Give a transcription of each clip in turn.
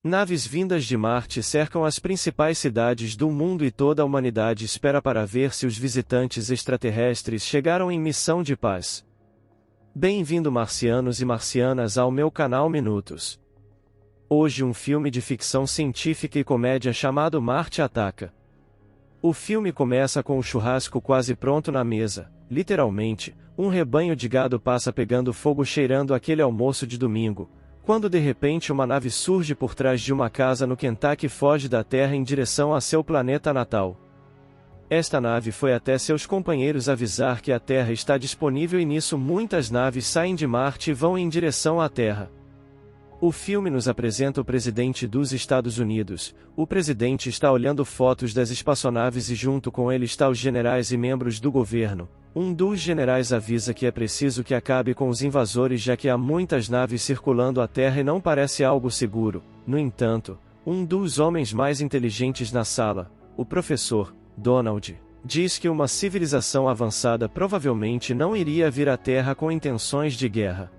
Naves vindas de Marte cercam as principais cidades do mundo e toda a humanidade espera para ver se os visitantes extraterrestres chegaram em missão de paz. Bem-vindo marcianos e marcianas ao meu canal Minutos. Hoje um filme de ficção científica e comédia chamado Marte Ataca. O filme começa com o churrasco quase pronto na mesa, literalmente, um rebanho de gado passa pegando fogo cheirando aquele almoço de domingo, quando de repente uma nave surge por trás de uma casa no Kentucky e foge da Terra em direção a seu planeta natal. Esta nave foi até seus companheiros avisar que a Terra está disponível e nisso muitas naves saem de Marte e vão em direção à Terra. O filme nos apresenta o presidente dos Estados Unidos. O presidente está olhando fotos das espaçonaves e junto com ele está os generais e membros do governo. Um dos generais avisa que é preciso que acabe com os invasores já que há muitas naves circulando a Terra e não parece algo seguro. No entanto, um dos homens mais inteligentes na sala, o professor Donald, diz que uma civilização avançada provavelmente não iria vir à Terra com intenções de guerra.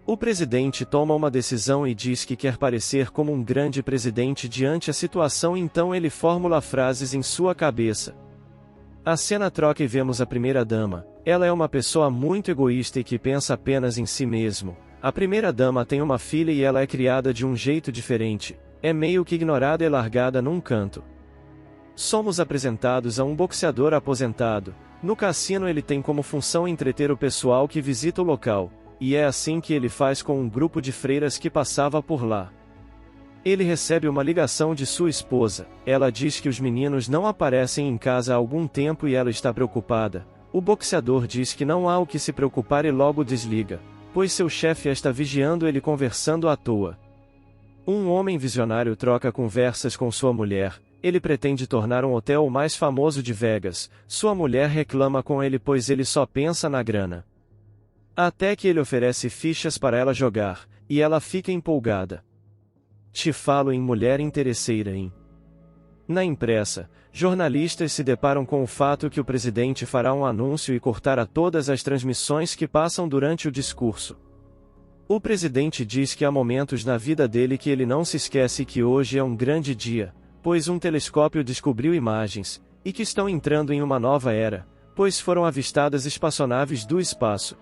O presidente toma uma decisão e diz que quer parecer como um grande presidente diante a situação, então ele formula frases em sua cabeça. A cena troca e vemos a primeira-dama. Ela é uma pessoa muito egoísta e que pensa apenas em si mesmo. A primeira-dama tem uma filha e ela é criada de um jeito diferente. É meio que ignorada e largada num canto. Somos apresentados a um boxeador aposentado. No cassino ele tem como função entreter o pessoal que visita o local. E é assim que ele faz com um grupo de freiras que passava por lá. Ele recebe uma ligação de sua esposa. Ela diz que os meninos não aparecem em casa há algum tempo e ela está preocupada. O boxeador diz que não há o que se preocupar e logo desliga, pois seu chefe está vigiando ele conversando à toa. Um homem visionário troca conversas com sua mulher. Ele pretende tornar um hotel o mais famoso de Vegas. Sua mulher reclama com ele pois ele só pensa na grana. Até que ele oferece fichas para ela jogar, e ela fica empolgada. Te falo em mulher interesseira, hein? Na impressa, jornalistas se deparam com o fato que o presidente fará um anúncio e cortará todas as transmissões que passam durante o discurso. O presidente diz que há momentos na vida dele que ele não se esquece que hoje é um grande dia, pois um telescópio descobriu imagens, e que estão entrando em uma nova era, pois foram avistadas espaçonaves do espaço.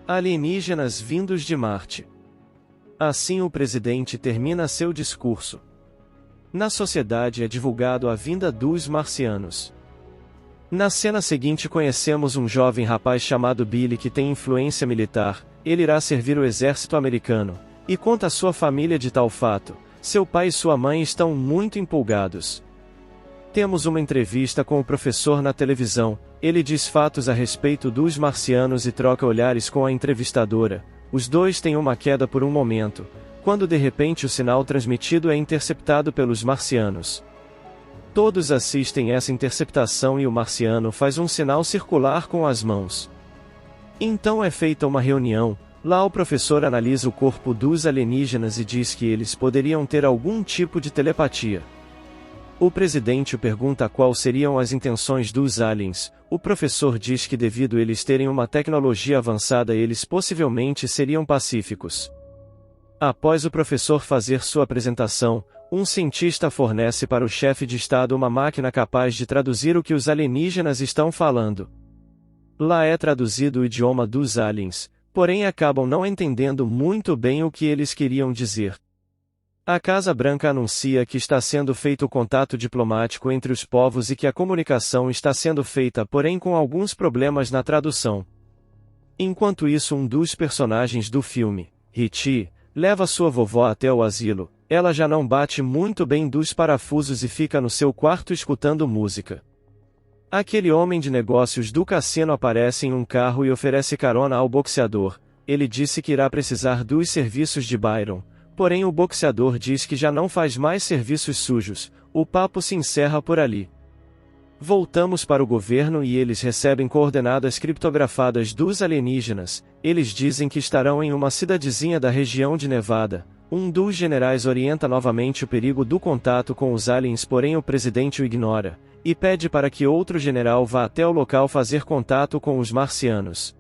Alienígenas vindos de Marte. Assim o presidente termina seu discurso. Na sociedade é divulgado a vinda dos marcianos. Na cena seguinte conhecemos um jovem rapaz chamado Billy que tem influência militar. Ele irá servir o exército americano, e conta a sua família de tal fato. Seu pai e sua mãe estão muito empolgados. Temos uma entrevista com o professor na televisão. Ele diz fatos a respeito dos marcianos e troca olhares com a entrevistadora. Os dois têm uma queda por um momento, quando de repente o sinal transmitido é interceptado pelos marcianos. Todos assistem essa interceptação e o marciano faz um sinal circular com as mãos. Então é feita uma reunião. Lá o professor analisa o corpo dos alienígenas e diz que eles poderiam ter algum tipo de telepatia. O presidente pergunta quais seriam as intenções dos aliens. O professor diz que devido eles terem uma tecnologia avançada eles possivelmente seriam pacíficos. Após o professor fazer sua apresentação, um cientista fornece para o chefe de estado uma máquina capaz de traduzir o que os alienígenas estão falando. Lá é traduzido o idioma dos aliens, porém acabam não entendendo muito bem o que eles queriam dizer. A Casa Branca anuncia que está sendo feito o contato diplomático entre os povos e que a comunicação está sendo feita porém com alguns problemas na tradução. Enquanto isso um dos personagens do filme, Richie, leva sua vovó até o asilo. Ela já não bate muito bem dos parafusos e fica no seu quarto escutando música. Aquele homem de negócios do cassino aparece em um carro e oferece carona ao boxeador. Ele disse que irá precisar dos serviços de Byron. Porém o boxeador diz que já não faz mais serviços sujos. O papo se encerra por ali. Voltamos para o governo e eles recebem coordenadas criptografadas dos alienígenas. Eles dizem que estarão em uma cidadezinha da região de Nevada. Um dos generais orienta novamente o perigo do contato com os aliens, porém o presidente o ignora, e pede para que outro general vá até o local fazer contato com os marcianos.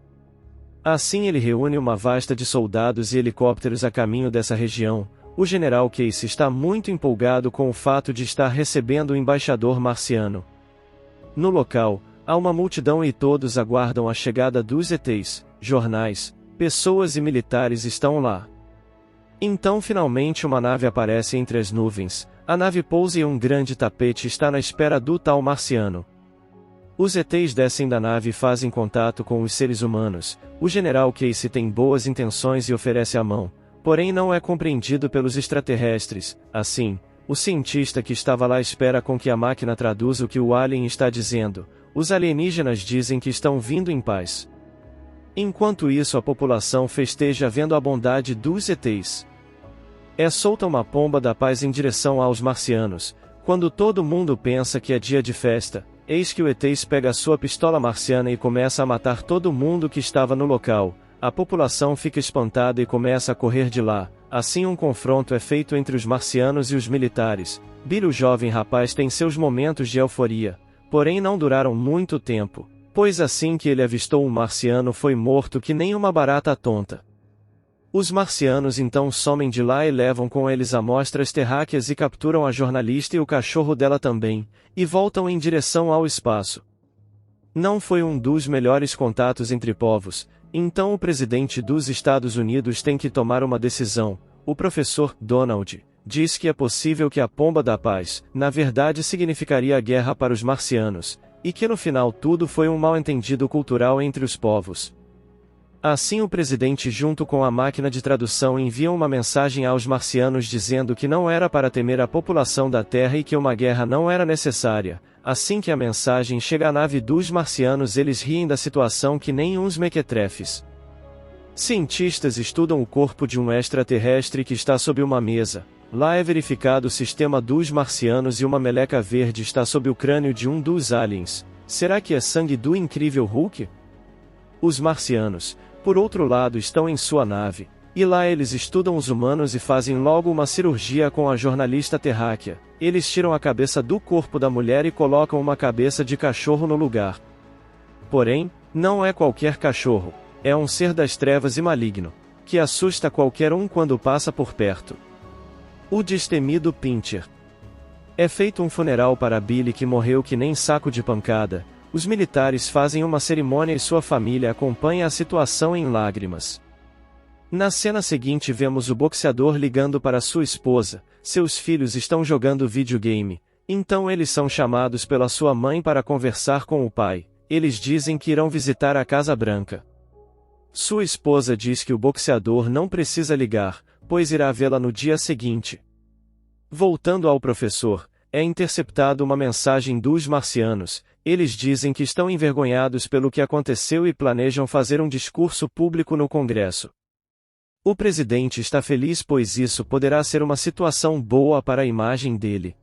Assim ele reúne uma vasta de soldados e helicópteros a caminho dessa região. O general Case está muito empolgado com o fato de estar recebendo o embaixador marciano. No local, há uma multidão e todos aguardam a chegada dos ETs. Jornais, pessoas e militares estão lá. Então finalmente uma nave aparece entre as nuvens. A nave pousa e um grande tapete está na espera do tal marciano. Os ETs descem da nave e fazem contato com os seres humanos. O general Case tem boas intenções e oferece a mão, porém não é compreendido pelos extraterrestres. Assim, o cientista que estava lá espera com que a máquina traduza o que o alien está dizendo. Os alienígenas dizem que estão vindo em paz. Enquanto isso, a população festeja vendo a bondade dos ETs. É solta uma pomba da paz em direção aos marcianos. Quando todo mundo pensa que é dia de festa, eis que o ETs pega sua pistola marciana e começa a matar todo mundo que estava no local. A população fica espantada e começa a correr de lá. Assim um confronto é feito entre os marcianos e os militares. Bill, o jovem rapaz, tem seus momentos de euforia, porém não duraram muito tempo, pois assim que ele avistou um marciano foi morto que nem uma barata tonta. Os marcianos então somem de lá e levam com eles amostras terráqueas e capturam a jornalista e o cachorro dela também, e voltam em direção ao espaço. Não foi um dos melhores contatos entre povos, então o presidente dos Estados Unidos tem que tomar uma decisão. O professor Donald diz que é possível que a pomba da paz, na verdade, significaria a guerra para os marcianos, e que no final tudo foi um mal-entendido cultural entre os povos. Assim o presidente junto com a máquina de tradução enviam uma mensagem aos marcianos dizendo que não era para temer a população da Terra e que uma guerra não era necessária. Assim que a mensagem chega à nave dos marcianos, eles riem da situação que nem uns mequetrefes. Cientistas estudam o corpo de um extraterrestre que está sob uma mesa. Lá é verificado o sistema dos marcianos e uma meleca verde está sob o crânio de um dos aliens. Será que é sangue do incrível Hulk? Os marcianos, por outro lado, estão em sua nave, e lá eles estudam os humanos e fazem logo uma cirurgia com a jornalista terráquea. Eles tiram a cabeça do corpo da mulher e colocam uma cabeça de cachorro no lugar. Porém, não é qualquer cachorro, é um ser das trevas e maligno, que assusta qualquer um quando passa por perto. O destemido Pincher. É feito um funeral para Billy, que morreu que nem saco de pancada. Os militares fazem uma cerimônia e sua família acompanha a situação em lágrimas. Na cena seguinte vemos o boxeador ligando para sua esposa. Seus filhos estão jogando videogame, então eles são chamados pela sua mãe para conversar com o pai. Eles dizem que irão visitar a Casa Branca. Sua esposa diz que o boxeador não precisa ligar, pois irá vê-la no dia seguinte. Voltando ao professor, é interceptado uma mensagem dos marcianos. Eles dizem que estão envergonhados pelo que aconteceu e planejam fazer um discurso público no Congresso. O presidente está feliz pois isso poderá ser uma situação boa para a imagem dele.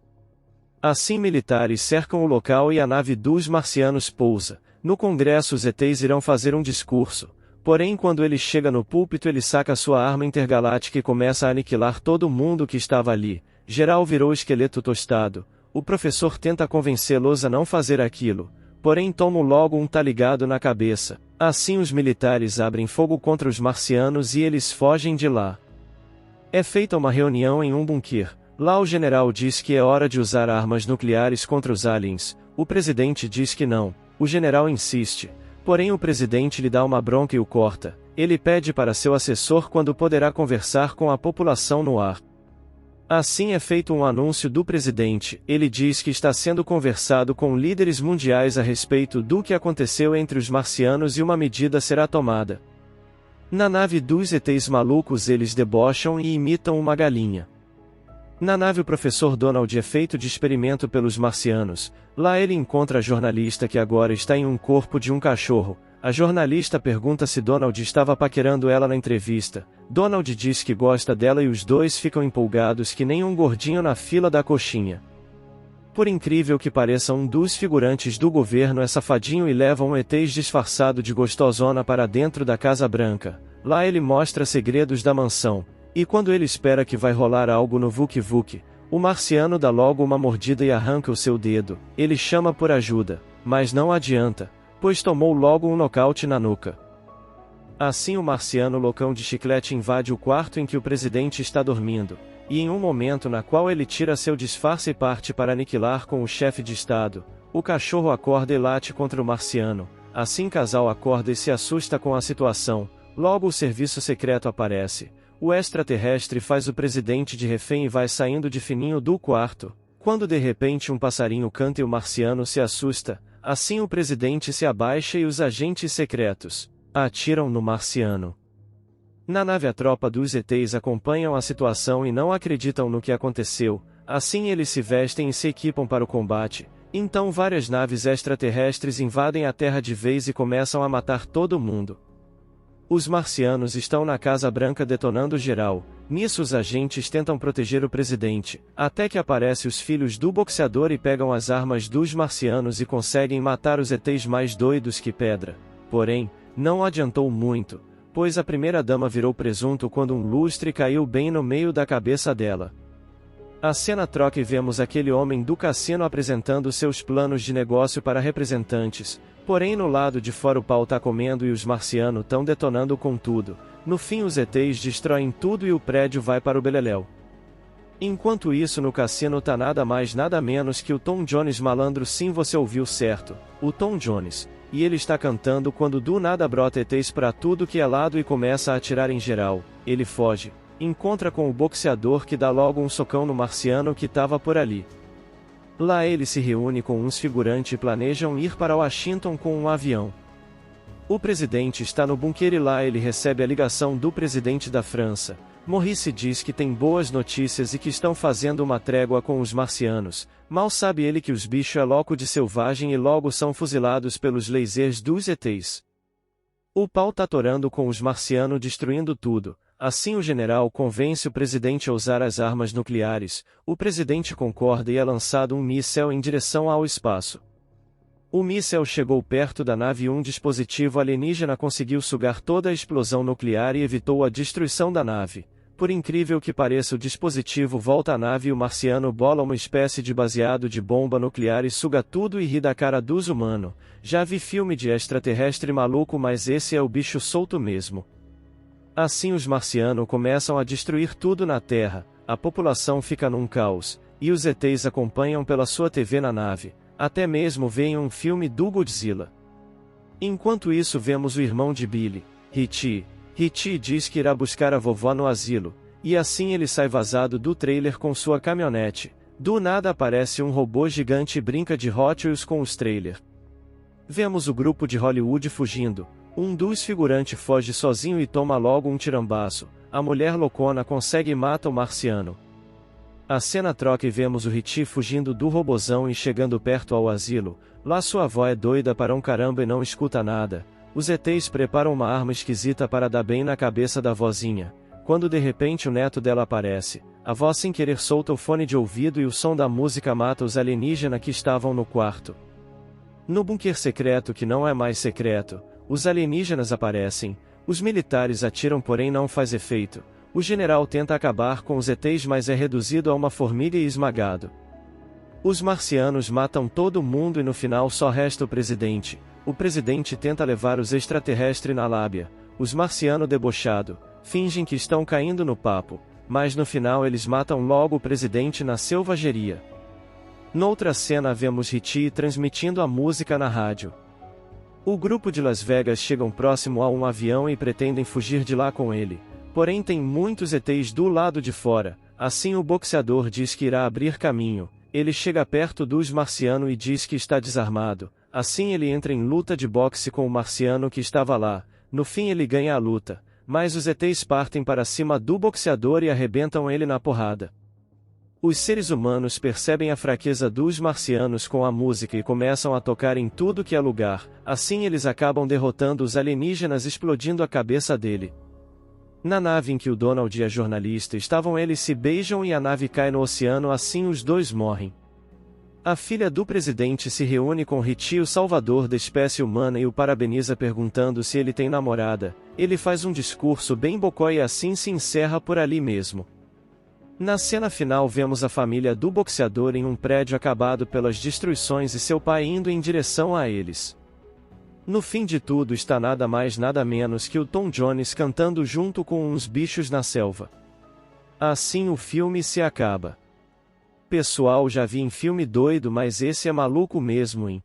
Assim militares cercam o local e a nave dos marcianos pousa. No Congresso os ETs irão fazer um discurso, porém quando ele chega no púlpito ele saca sua arma intergaláctica e começa a aniquilar todo mundo que estava ali. Geral virou esqueleto tostado. O professor tenta convencê-los a não fazer aquilo, porém tomam logo um taligado na cabeça. Assim os militares abrem fogo contra os marcianos e eles fogem de lá. É feita uma reunião em um bunker. Lá o general diz que é hora de usar armas nucleares contra os aliens. O presidente diz que não. O general insiste, porém o presidente lhe dá uma bronca e o corta. Ele pede para seu assessor quando poderá conversar com a população no ar. Assim é feito um anúncio do presidente. Ele diz que está sendo conversado com líderes mundiais a respeito do que aconteceu entre os marcianos e uma medida será tomada. Na nave dos ETs malucos eles debocham e imitam uma galinha. Na nave o professor Donald é feito de experimento pelos marcianos. Lá ele encontra a jornalista que agora está em um corpo de um cachorro. A jornalista pergunta se Donald estava paquerando ela na entrevista. Donald diz que gosta dela e os dois ficam empolgados que nem um gordinho na fila da coxinha. Por incrível que pareça, um dos figurantes do governo é safadinho e leva um ET disfarçado de gostosona para dentro da Casa Branca. Lá ele mostra segredos da mansão, e quando ele espera que vai rolar algo no Vuk Vuk, o marciano dá logo uma mordida e arranca o seu dedo. Ele chama por ajuda, mas não adianta, pois tomou logo um nocaute na nuca. Assim o marciano loucão de chiclete invade o quarto em que o presidente está dormindo. e em um momento na qual ele tira seu disfarce e parte para aniquilar com o chefe de estado, o cachorro acorda e late contra o marciano. Assim casal acorda e se assusta com a situação. Logo o serviço secreto aparece. O extraterrestre faz o presidente de refém e vai saindo de fininho do quarto, quando de repente um passarinho canta e o marciano se assusta. Assim o presidente se abaixa e os agentes secretos atiram no marciano. Na nave a tropa dos ETs acompanham a situação e não acreditam no que aconteceu. Assim eles se vestem e se equipam para o combate. Então várias naves extraterrestres invadem a Terra de vez e começam a matar todo mundo. Os marcianos estão na Casa Branca detonando geral. Nisso os agentes tentam proteger o presidente, até que aparecem os filhos do boxeador e pegam as armas dos marcianos e conseguem matar os ETs mais doidos que pedra. Porém, não adiantou muito, pois a primeira-dama virou presunto quando um lustre caiu bem no meio da cabeça dela. A cena troca e vemos aquele homem do cassino apresentando seus planos de negócio para representantes, porém no lado de fora o pau tá comendo e os marcianos tão detonando com tudo. No fim os ETs destroem tudo e o prédio vai para o beleléu. Enquanto isso no cassino tá nada mais nada menos que o Tom Jones malandro, sim, você ouviu certo, o Tom Jones, e ele está cantando quando do nada brota ETs pra tudo que é lado e começa a atirar em geral. Ele foge, encontra com o boxeador que dá logo um socão no marciano que tava por ali. Lá ele se reúne com uns figurantes e planejam ir para Washington com um avião. O presidente está no bunker e lá ele recebe a ligação do presidente da França. Maurice diz que tem boas notícias e que estão fazendo uma trégua com os marcianos. Mal sabe ele que os bichos é louco de selvagem e logo são fuzilados pelos lasers dos ETs. O pau tá torando com os marcianos destruindo tudo. Assim o general convence o presidente a usar as armas nucleares. O presidente concorda e é lançado um míssil em direção ao espaço. O míssil chegou perto da nave e um dispositivo alienígena conseguiu sugar toda a explosão nuclear e evitou a destruição da nave. Por incrível que pareça, o dispositivo volta à nave e o marciano bola uma espécie de baseado de bomba nuclear e suga tudo e ri da cara dos humanos. Já vi filme de extraterrestre maluco, mas esse é o bicho solto mesmo. Assim os marcianos começam a destruir tudo na Terra, a população fica num caos, e os ETs acompanham pela sua TV na nave. Até mesmo veem um filme do Godzilla. Enquanto isso vemos o irmão de Billy, Richie. Richie diz que irá buscar a vovó no asilo, e assim ele sai vazado do trailer com sua caminhonete. Do nada aparece um robô gigante e brinca de Hot Wheels com os trailers. Vemos o grupo de Hollywood fugindo. Um dos figurantes foge sozinho e toma logo um tirambaço. A mulher loucona consegue e mata o marciano. A cena troca e vemos o Richie fugindo do robozão e chegando perto ao asilo. Lá sua avó é doida para um caramba e não escuta nada. Os ETs preparam uma arma esquisita para dar bem na cabeça da vozinha. Quando de repente o neto dela aparece, a avó sem querer solta o fone de ouvido e o som da música mata os alienígenas que estavam no quarto. No bunker secreto que não é mais secreto, os alienígenas aparecem. Os militares atiram, porém não faz efeito. O general tenta acabar com os ETs, mas é reduzido a uma formiga e esmagado. Os marcianos matam todo mundo e no final só resta o presidente. O presidente tenta levar os extraterrestres na lábia. Os marcianos debochado, fingem que estão caindo no papo, mas no final eles matam logo o presidente na selvageria. Noutra cena vemos Richie transmitindo a música na rádio. O grupo de Las Vegas chegam próximo a um avião e pretendem fugir de lá com ele. Porém tem muitos ETs do lado de fora. Assim o boxeador diz que irá abrir caminho. Ele chega perto dos marcianos e diz que está desarmado. Assim ele entra em luta de boxe com o marciano que estava lá. No fim ele ganha a luta, mas os ETs partem para cima do boxeador e arrebentam ele na porrada. Os seres humanos percebem a fraqueza dos marcianos com a música e começam a tocar em tudo que é lugar. Assim eles acabam derrotando os alienígenas, explodindo a cabeça dele. Na nave em que o Donald e a jornalista estavam, eles se beijam e a nave cai no oceano, assim os dois morrem. A filha do presidente se reúne com Richie, o salvador da espécie humana, e o parabeniza perguntando se ele tem namorada. Ele faz um discurso bem bocó e assim se encerra por ali mesmo. Na cena final vemos a família do boxeador em um prédio acabado pelas destruições e seu pai indo em direção a eles. No fim de tudo está nada mais nada menos que o Tom Jones cantando junto com uns bichos na selva. Assim o filme se acaba. Pessoal, já vi em filme doido, mas esse é maluco mesmo, hein?